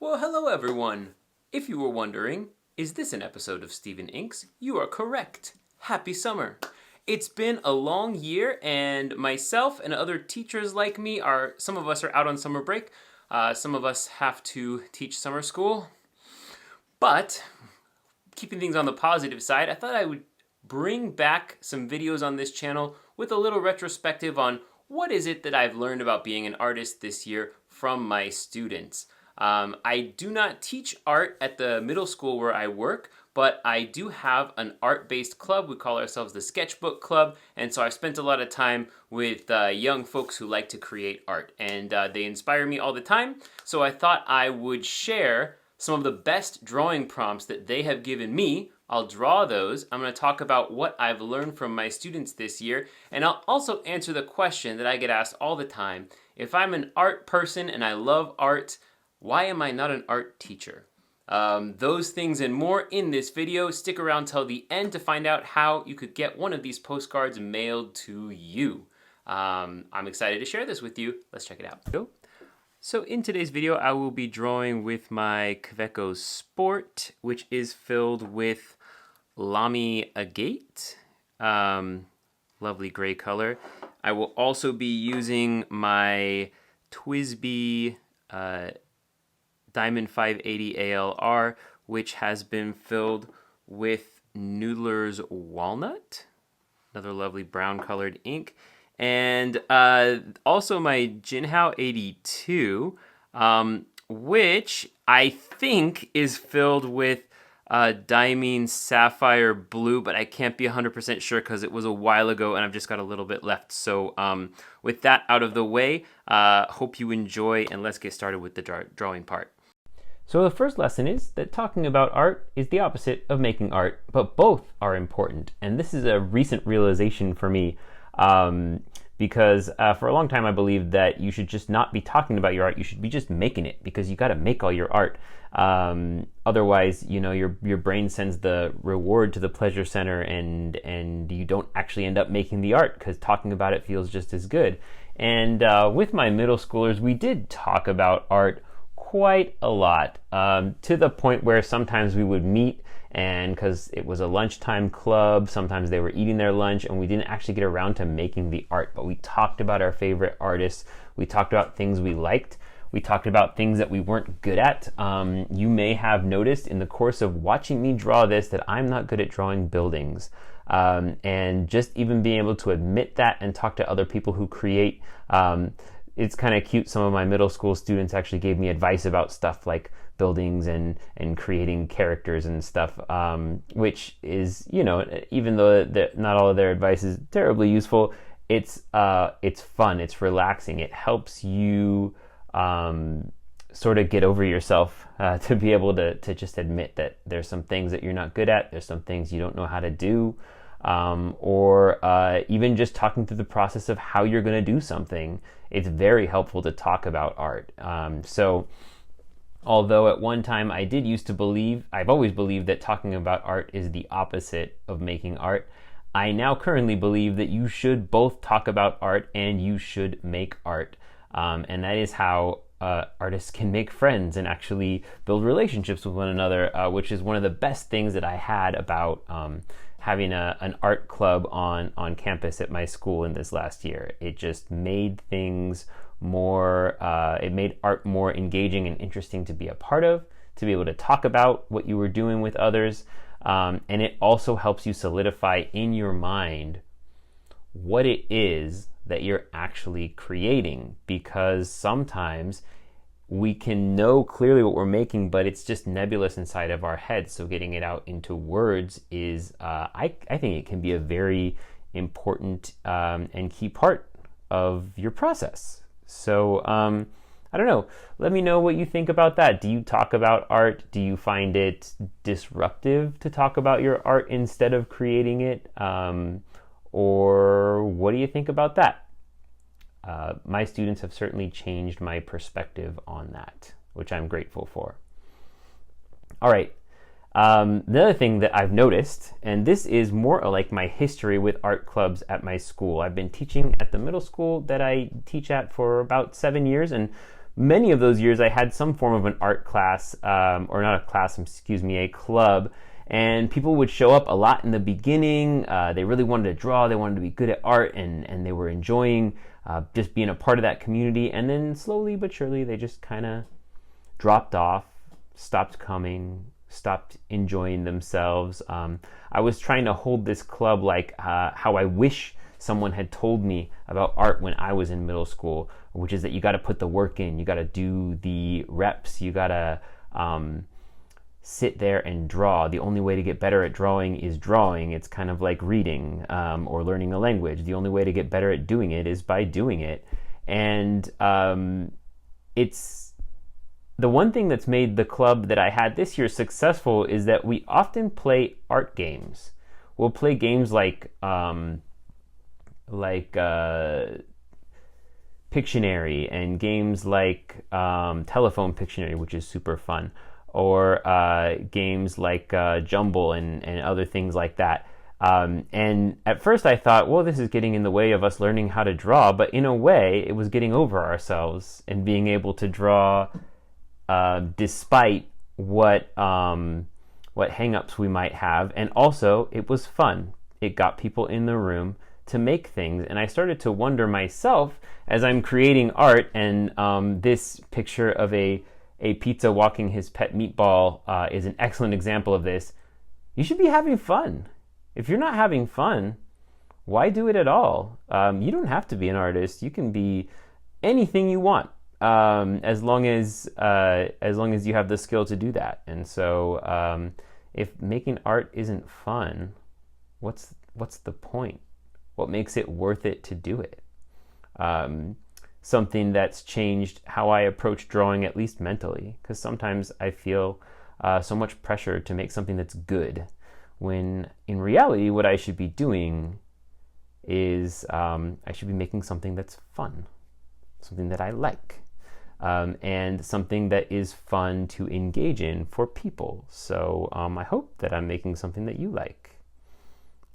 Well, hello everyone! If you were wondering, is this an episode of Steven Inks? You are correct! Happy summer! It's been a long year and myself and other teachers like me some of us are out on summer break, some of us have to teach summer school, but keeping things on the positive side, I thought I would bring back some videos on this channel with a little retrospective on what is it that I've learned about being an artist this year from my students. I do not teach art at the middle school where I work, but I do have an art-based club. We call ourselves the Sketchbook Club, and so I've spent a lot of time with young folks who like to create art, and they inspire me all the time, so I thought I would share some of the best drawing prompts that they have given me. I'll draw those. I'm going to talk about what I've learned from my students this year, and I'll also answer the question that I get asked all the time. If I'm an art person and I love art, why am I not an art teacher? Those things and more in this video. Stick around till the end to find out how you could get one of these postcards mailed to you. I'm excited to share this with you. Let's check it out. So in today's video, I will be drawing with my Kaweco Sport, which is filled with Lamy Agate. Lovely gray color. I will also be using my Twsbi Diamine 580 ALR, which has been filled with Noodlers Walnut, another lovely brown colored ink, and also my Jinhao 82, which I think is filled with Diamine Sapphire Blue, but I can't be 100% sure because it was a while ago and I've just got a little bit left. So with that out of the way, hope you enjoy, and let's get started with the drawing part. So the first lesson is that talking about art is the opposite of making art, but both are important. And this is a recent realization for me because for a long time I believed that you should just not be talking about your art, you should be just making it, because you got to make all your art. Otherwise, you know, your brain sends the reward to the pleasure center and you don't actually end up making the art because talking about it feels just as good. And with my middle schoolers, we did talk about art quite a lot, to the point where sometimes we would meet, and because it was a lunchtime club, sometimes they were eating their lunch and we didn't actually get around to making the art, but we talked about our favorite artists, we talked about things we liked, we talked about things that we weren't good at. You may have noticed in the course of watching me draw this that I'm not good at drawing buildings, and just even being able to admit that and talk to other people who create, it's kind of cute. Some of my middle school students actually gave me advice about stuff like buildings and creating characters and stuff, which is, you know, even though not all of their advice is terribly useful, it's fun, it's relaxing, it helps you sort of get over yourself, to be able to just admit that there's some things that you're not good at, there's some things you don't know how to do, or even just talking through the process of how you're going to do something. It's very helpful to talk about art. So although at one time I did used to believe, I've always believed that talking about art is the opposite of making art, I now currently believe that you should both talk about art and you should make art. And that is how artists can make friends and actually build relationships with one another, which is one of the best things that I had about having an art club on campus at my school in this last year. It just made things more, it made art more engaging and interesting to be a part of, to be able to talk about what you were doing with others, and it also helps you solidify in your mind what it is that you're actually creating, because sometimes we can know clearly what we're making, but it's just nebulous inside of our heads. So getting it out into words is, I think it can be a very important and key part of your process. So I don't know. Let me know what you think about that. Do you talk about art? Do you find it disruptive to talk about your art instead of creating it? Or what do you think about that? My students have certainly changed my perspective on that, which I'm grateful for. All right. The other thing that I've noticed, and this is more like my history with art clubs at my school. I've been teaching at the middle school that I teach at for about 7 years, and many of those years I had some form of an art class, or not a class, excuse me, a club. And people would show up a lot in the beginning. They really wanted to draw. They wanted to be good at art, and they were enjoying just being a part of that community. And then slowly but surely, they just kind of dropped off, stopped coming, stopped enjoying themselves. I was trying to hold this club like how I wish someone had told me about art when I was in middle school, which is that you got to put the work in, you got to do the reps, you got to sit there and draw. The only way to get better at drawing is drawing. It's kind of like reading or learning a language. The only way to get better at doing it is by doing it. And it's the one thing that's made the club that I had this year successful is that we often play art games. We'll play games like Pictionary, and games like Telephone Pictionary, which is super fun, or games like Jumble and other things like that. And at first I thought, well, this is getting in the way of us learning how to draw, but in a way it was getting over ourselves and being able to draw despite what hang-ups we might have. And also it was fun. It got people in the room to make things, and I started to wonder myself as I'm creating art, and this picture of a pizza walking his pet meatball is an excellent example of this. You should be having fun. If you're not having fun, why do it at all? You don't have to be an artist. You can be anything you want, as long as you have the skill to do that. And so, if making art isn't fun, what's the point? What makes it worth it to do it? Something that's changed how I approach drawing, at least mentally, because sometimes I feel so much pressure to make something that's good, when in reality what I should be doing is I should be making something that's fun, something that I like, and something that is fun to engage in for people. So I hope that I'm making something that you like.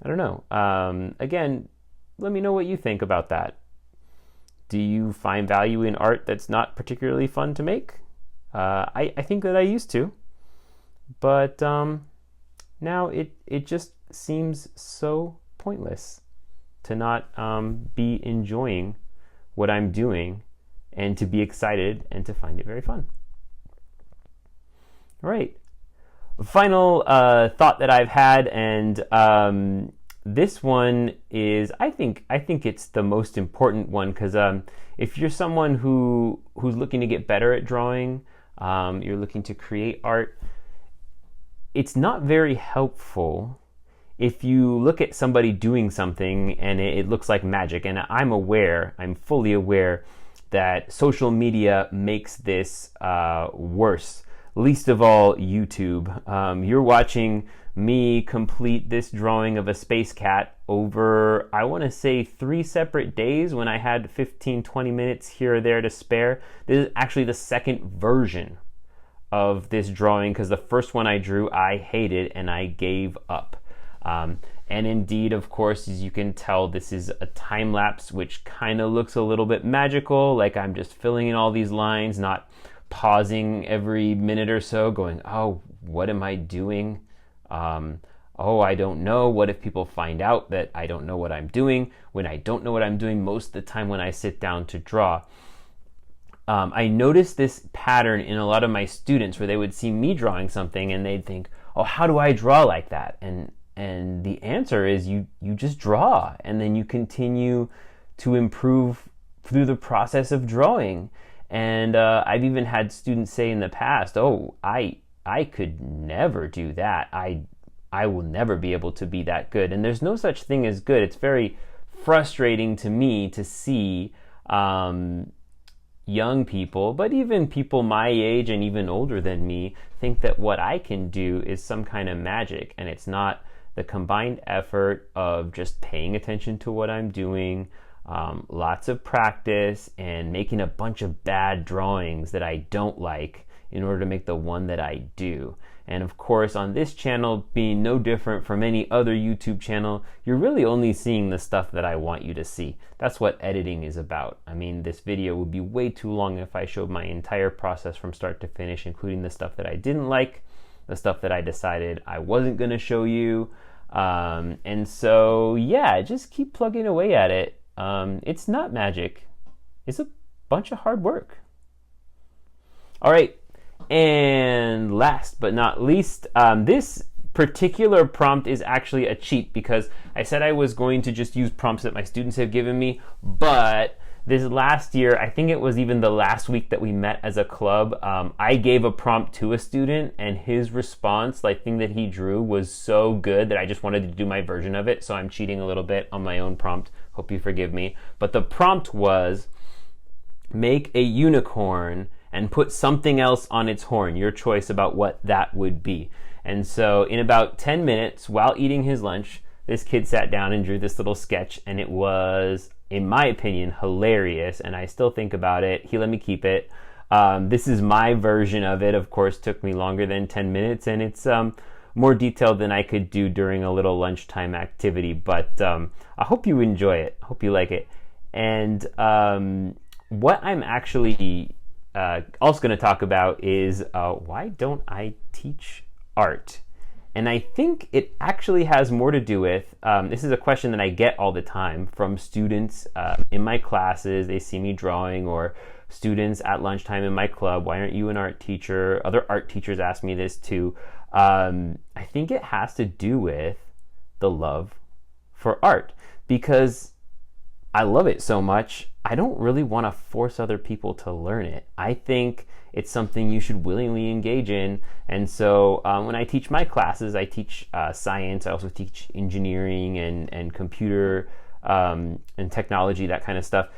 I don't know. Again, let me know what you think about that. Do you find value in art that's not particularly fun to make? I think that I used to, but now it just seems so pointless to not be enjoying what I'm doing and to be excited and to find it very fun. All right. Final thought that I've had, and this one is, I think it's the most important one, because if you're someone who's looking to get better at drawing, you're looking to create art, it's not very helpful if you look at somebody doing something and it looks like magic. And I'm fully aware that social media makes this worse. Least of all, YouTube. You're watching me complete this drawing of a space cat over, I want to say, 3 separate days when I had 15-20 minutes here or there to spare. This is actually the second version of this drawing, because the first one I drew I hated and I gave up. And indeed, of course, as you can tell, this is a time lapse, which kind of looks a little bit magical, like I'm just filling in all these lines, not pausing every minute or so going, oh, what am I doing? Oh, I don't know. What if people find out that I don't know what I'm doing, when I don't know what I'm doing most of the time when I sit down to draw? I noticed this pattern in a lot of my students, where they would see me drawing something and they'd think, oh, how do I draw like that? And the answer is you just draw, and then you continue to improve through the process of drawing. And I've even had students say in the past, oh, I could never do that. I will never be able to be that good. And there's no such thing as good. It's very frustrating to me to see young people, but even people my age and even older than me, think that what I can do is some kind of magic, and it's not. The combined effort of just paying attention to what I'm doing, lots of practice, and making a bunch of bad drawings that I don't like in order to make the one that I do. And of course, on this channel, being no different from any other YouTube channel, you're really only seeing the stuff that I want you to see. That's what editing is about. I mean, this video would be way too long if I showed my entire process from start to finish, including the stuff that I didn't like, the stuff that I decided I wasn't going to show you. And so, yeah, just keep plugging away at it. It's not magic. It's a bunch of hard work. All right. And last but not least, this particular prompt is actually a cheat because I said I was going to just use prompts that my students have given me, but this last year, I think it was even the last week that we met as a club, I gave a prompt to a student and his response, like thing that he drew, was so good that I just wanted to do my version of it, so I'm cheating a little bit on my own prompt. Hope you forgive me. But the prompt was, make a unicorn and put something else on its horn, your choice about what that would be. And so in about 10 minutes, while eating his lunch, this kid sat down and drew this little sketch, and it was, in my opinion, hilarious, and I still think about it. He let me keep it. This is my version of it. Of course, took me longer than 10 minutes, and it's more detailed than I could do during a little lunchtime activity, but I hope you enjoy it. I hope you like it. And what I'm actually also going to talk about is why don't I teach art? And I think it actually has more to do with, this is a question that I get all the time from students in my classes. They see me drawing, or students at lunchtime in my club. Why aren't you an art teacher? Other art teachers ask me this too. I think it has to do with the love for art, because I love it so much. I don't really want to force other people to learn it. I think it's something you should willingly engage in. And so when I teach my classes, I teach science. I also teach engineering and computer and technology, that kind of stuff.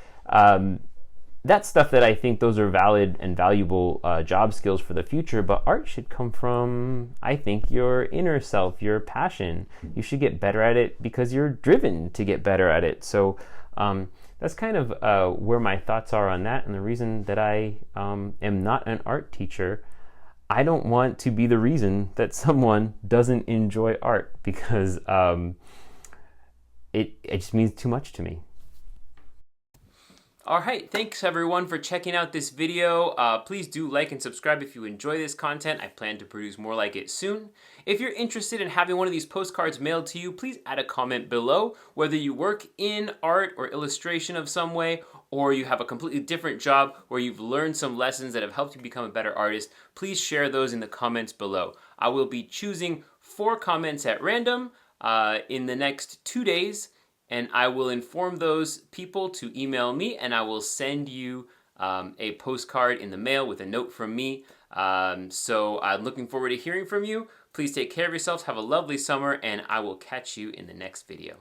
That's stuff that I think those are valid and valuable job skills for the future, but art should come from, I think, your inner self, your passion. You should get better at it because you're driven to get better at it. So that's kind of where my thoughts are on that, and the reason that I am not an art teacher. I don't want to be the reason that someone doesn't enjoy art, because it just means too much to me. All right, thanks everyone for checking out this video. Please do like and subscribe if you enjoy this content. I plan to produce more like it soon. If you're interested in having one of these postcards mailed to you, please add a comment below. Whether you work in art or illustration of some way, or you have a completely different job where you've learned some lessons that have helped you become a better artist, please share those in the comments below. I will be choosing 4 comments at random in the next 2 days, and I will inform those people to email me, and I will send you a postcard in the mail with a note from me. So I'm looking forward to hearing from you. Please take care of yourselves, have a lovely summer, and I will catch you in the next video.